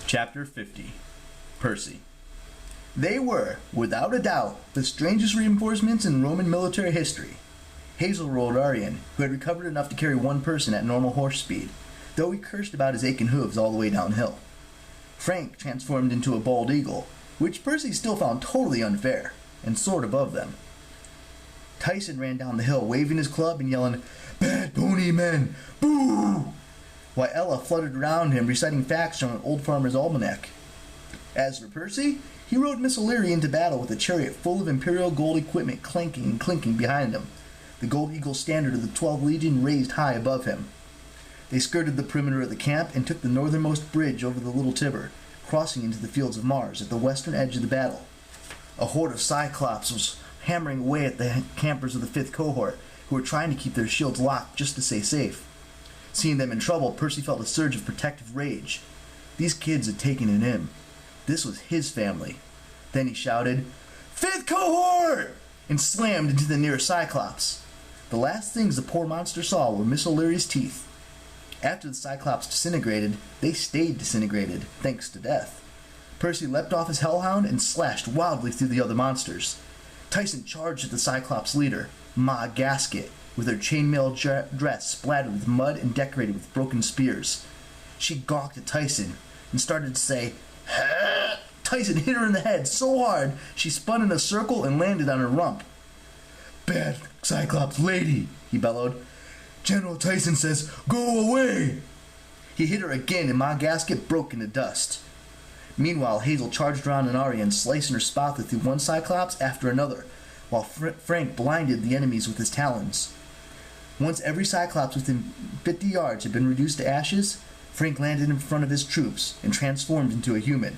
Chapter 50. Percy. They were, without a doubt, the strangest reinforcements in Roman military history. Hazel Riordan, who had recovered enough to carry one person at normal horse speed, though he cursed about his aching hooves all the way downhill. Frank transformed into a bald eagle, which Percy still found totally unfair, and soared above them. Tyson ran down the hill waving his club and yelling, "Bad pony men! Boo!" while Ella fluttered around him reciting facts from an old farmer's almanac. As for Percy, he rode Miss O'Leary into battle with a chariot full of imperial gold equipment clanking and clinking behind him, the gold eagle standard of the 12th Legion raised high above him. They skirted the perimeter of the camp and took the northernmost bridge over the Little Tiber, crossing into the fields of Mars at the western edge of the battle. A horde of Cyclops was hammering away at the campers of the 5th cohort, who were trying to keep their shields locked just to stay safe. Seeing them in trouble, Percy felt a surge of protective rage. These kids had taken it in. This was his family. Then he shouted, "5th cohort!" and slammed into the nearest Cyclops. The last things the poor monster saw were Miss O'Leary's teeth. After the Cyclops disintegrated, they stayed disintegrated, thanks to death. Percy leapt off his hellhound and slashed wildly through the other monsters. Tyson charged at the Cyclops leader, Ma Gasket, with her chainmail dress splattered with mud and decorated with broken spears. She gawked at Tyson and started to say, "Ha!" Tyson hit her in the head so hard she spun in a circle and landed on her rump. "Bad Cyclops lady," he bellowed. "General Tyson says, go away!" He hit her again and Ma Gasket broke into dust. Meanwhile, Hazel charged around an Arian, slicing her spoutly through one Cyclops after another, while Frank blinded the enemies with his talons. Once every Cyclops within 50 yards had been reduced to ashes, Frank landed in front of his troops and transformed into a human.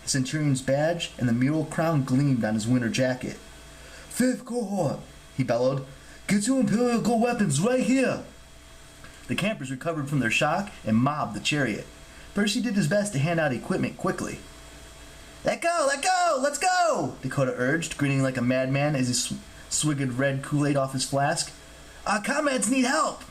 His centurion's badge and the mural crown gleamed on his winter jacket. "5th cohort," he bellowed. "Get your imperial gold weapons right here!" The campers recovered from their shock and mobbed the chariot. Percy did his best to hand out equipment quickly. Let go! Let's go! Dakota urged, grinning like a madman as he swigged red Kool-Aid off his flask. "Our comrades need help!"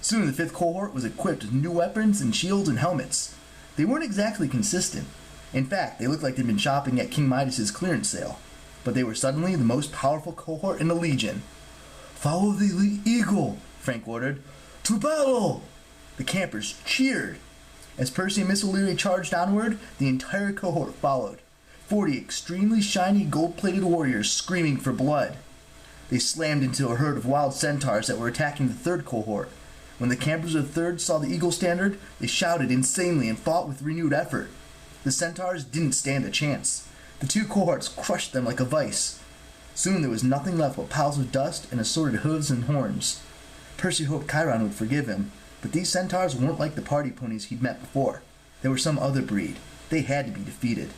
Soon the 5th cohort was equipped with new weapons and shields and helmets. They weren't exactly consistent. In fact, they looked like they'd been shopping at King Midas's clearance sale. But they were suddenly the most powerful cohort in the Legion. "Follow the eagle," Frank ordered. "To battle!" The campers cheered. As Percy and Miss O'Leary charged onward, the entire cohort followed. 40 extremely shiny gold-plated warriors screaming for blood. They slammed into a herd of wild centaurs that were attacking the 3rd cohort. When the campers of the 3rd saw the eagle standard, they shouted insanely and fought with renewed effort. The centaurs didn't stand a chance. The 2 cohorts crushed them like a vice. Soon there was nothing left but piles of dust and assorted hooves and horns. Percy hoped Chiron would forgive him, but these centaurs weren't like the party ponies he'd met before. They were some other breed. They had to be defeated.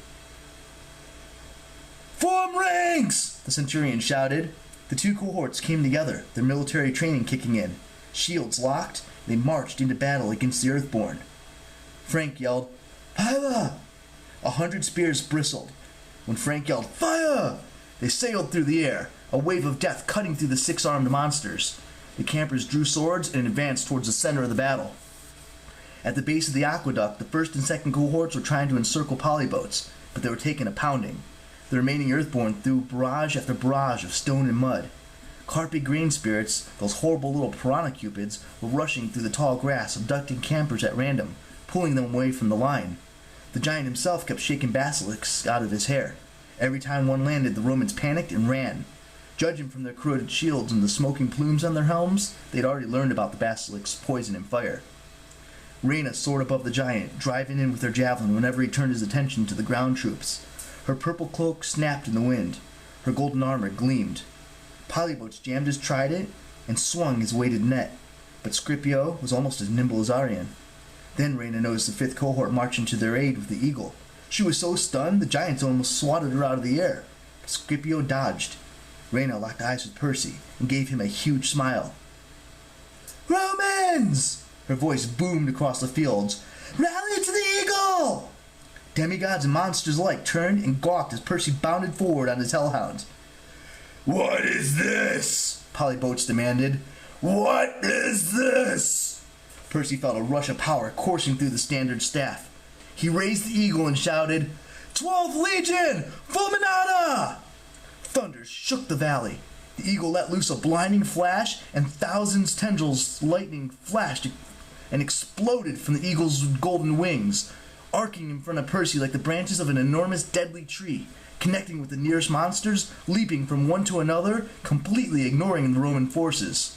"Form ranks!" the centurion shouted. The 2 cohorts came together, their military training kicking in. Shields locked, they marched into battle against the Earthborn. Frank yelled, "Fire!" 100 spears bristled. When Frank yelled, "Fire!" they sailed through the air, a wave of death cutting through the 6-armed monsters. The campers drew swords and advanced towards the center of the battle. At the base of the aqueduct, the 1st and 2nd cohorts were trying to encircle polyboats, but they were taking a pounding. The remaining Earthborn threw barrage after barrage of stone and mud. Carpy grain spirits, those horrible little piranha cupids, were rushing through the tall grass, abducting campers at random, pulling them away from the line. The giant himself kept shaking basilisks out of his hair. Every time one landed, the Romans panicked and ran. Judging from their corroded shields and the smoking plumes on their helms, they'd already learned about the basilisk's poison and fire. Reyna soared above the giant, driving in with her javelin whenever he turned his attention to the ground troops. Her purple cloak snapped in the wind. Her golden armor gleamed. Polybotes jammed his trident and swung his weighted net, but Scipio was almost as nimble as Arian. Then Reyna noticed the 5th cohort marching to their aid with the eagle. She was so stunned the giants almost swatted her out of the air, but Scipio dodged. Reyna locked eyes with Percy and gave him a huge smile. "Romans!" Her voice boomed across the fields. "Rally to the eagle!" Demigods and monsters alike turned and gawked as Percy bounded forward on his hellhound. "What is this?" Polybotes demanded. "What is this?" Percy felt a rush of power coursing through the standard staff. He raised the eagle and shouted, "12th Legion, Fulminata!" Thunder shook the valley. The eagle let loose a blinding flash, and thousands tendrils lightning flashed and exploded from the eagle's golden wings, arcing in front of Percy like the branches of an enormous deadly tree, connecting with the nearest monsters, leaping from one to another, completely ignoring the Roman forces.